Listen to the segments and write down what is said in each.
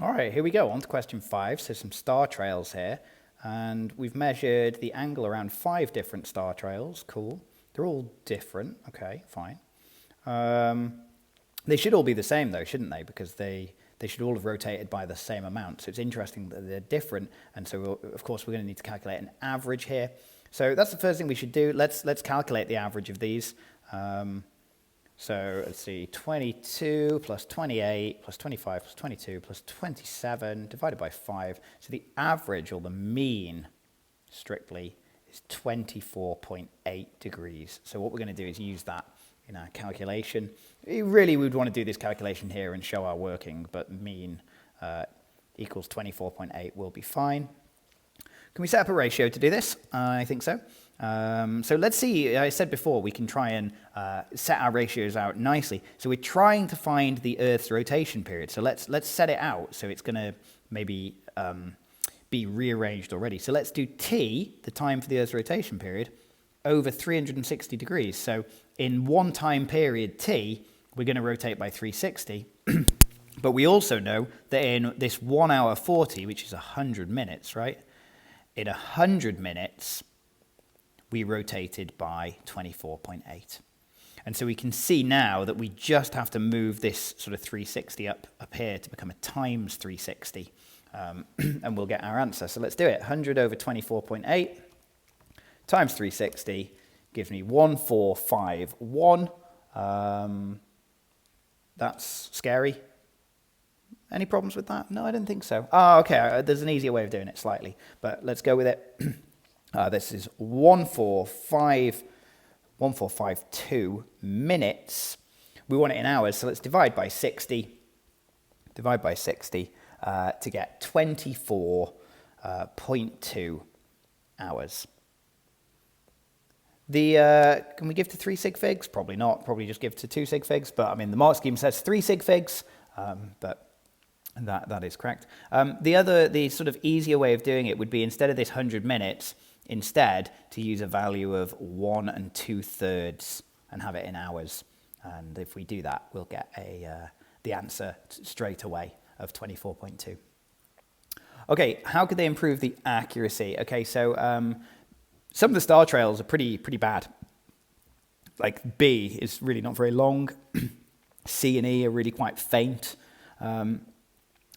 All right, here we go, on to question 5. So some star trails here. And we've measured the angle around 5 different star trails. Cool. They're all different. Okay, fine. They should all be the same, though, shouldn't they? Because they should all have rotated by the same amount. So it's interesting that they're different. And so, of course, we're going to need to calculate an average here. So that's the first thing we should do. Let's calculate the average of these. So let's see, 22 plus 28 plus 25 plus 22 plus 27 divided by 5. So the average, or the mean, strictly, is 24.8 degrees. So what we're going to do is use that in our calculation. Really, we would want to do this calculation here and show our working, but mean equals 24.8 will be fine. Can we set up a ratio to do this? I think so. So let's see, I said before, we can try and set our ratios out nicely. So we're trying to find the Earth's rotation period. So let's set it out. So it's going to maybe be rearranged already. So let's do t, the time for the Earth's rotation period, over 360 degrees. So in one time period, t, we're going to rotate by 360. But we also know that in this 1 hour 40, which is 100 minutes, right? In 100 minutes, we rotated by 24.8. And so we can see now that we just have to move this sort of 360 up here to become a times 360. And we'll get our answer. So let's do it. 100 over 24.8 times 360 gives me 1451. That's scary. Any problems with that? No, I don't think so. Oh, okay, there's an easier way of doing it slightly, but let's go with it. This is 1452 minutes. We want it in hours, so let's divide by 60. Divide by 60 to get 24.2 hours. Can we give to 3 sig figs? Probably not. Probably just give to 2 sig figs. But I mean, the mark scheme says 3 sig figs, but that is correct. The sort of easier way of doing it would be, instead of this 100 minutes, instead to use a value of 1 2/3 and have it in hours. And if we do that, we'll get the answer straight away of 24.2. Okay, how could they improve the accuracy? Okay, so some of the star trails are pretty bad. Like B is really not very long. C and E are really quite faint.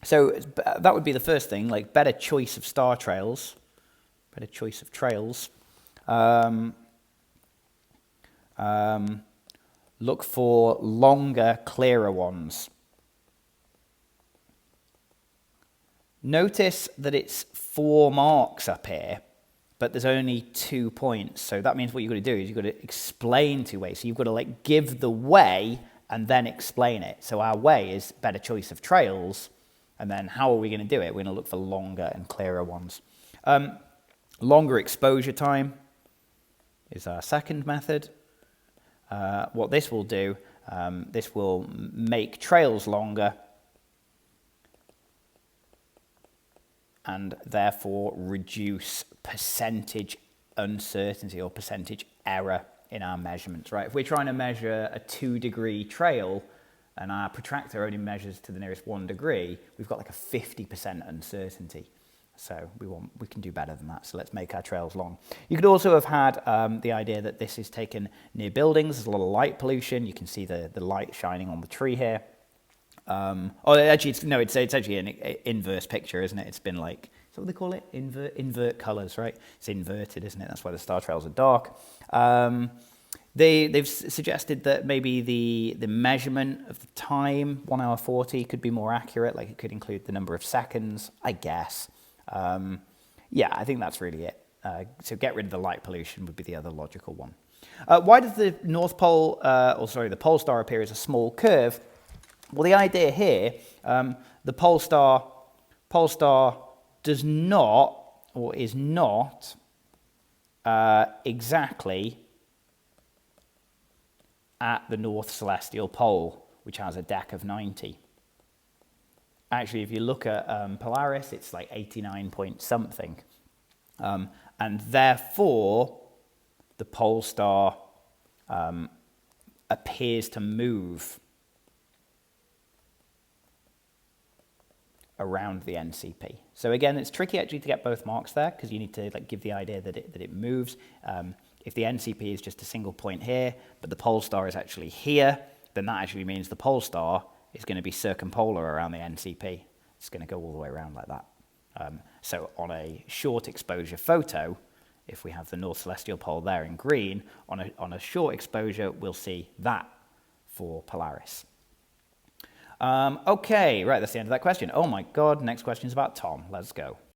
So that would be the first thing, like better choice of star trails, better choice of trails. Look for longer, clearer ones. Notice that it's 4 marks up here, but there's only 2 points. So that means what you've got to do is you've got to explain 2 ways. So you've got to like give the way and then explain it. So our way is better choice of trails. And then how are we going to do it? We're going to look for longer and clearer ones. Longer exposure time is our second method. What this will do, this will make trails longer and therefore reduce percentage uncertainty or percentage error in our measurements, right? If we're trying to measure a 2-degree trail and our protractor only measures to the nearest 1 degree, we've got like a 50% uncertainty. So we can do better than that. So let's make our trails long. You could also have had the idea that this is taken near buildings. There's a lot of light pollution. You can see the light shining on the tree here. Actually, it's actually an inverse picture, isn't it? It's been like, is that what they call it? Invert colors, right? It's inverted, isn't it? That's why the star trails are dark. They've suggested that maybe the measurement of the time, 1 hour 40, could be more accurate. Like it could include the number of seconds, I guess. Yeah, I think that's really it. So get rid of the light pollution would be the other logical one. Why does the North Pole, the pole star appear as a small curve? Well, the idea here, the pole star does not, or is not, exactly at the North Celestial Pole, which has a deck of 90. Actually, if you look at Polaris, it's like 89 point something. And therefore, the pole star appears to move around the NCP. So again, it's tricky actually to get both marks there because you need to give the idea that it moves. If the NCP is just a single point here, but the pole star is actually here, then that actually means the pole star is going to be circumpolar around the NCP. It's going to go all the way around like that. So on a short exposure photo, if we have the North Celestial Pole there in green, on a short exposure, we'll see that for Polaris. Okay, right, that's the end of that question. Oh my God, next question is about Tom. Let's go.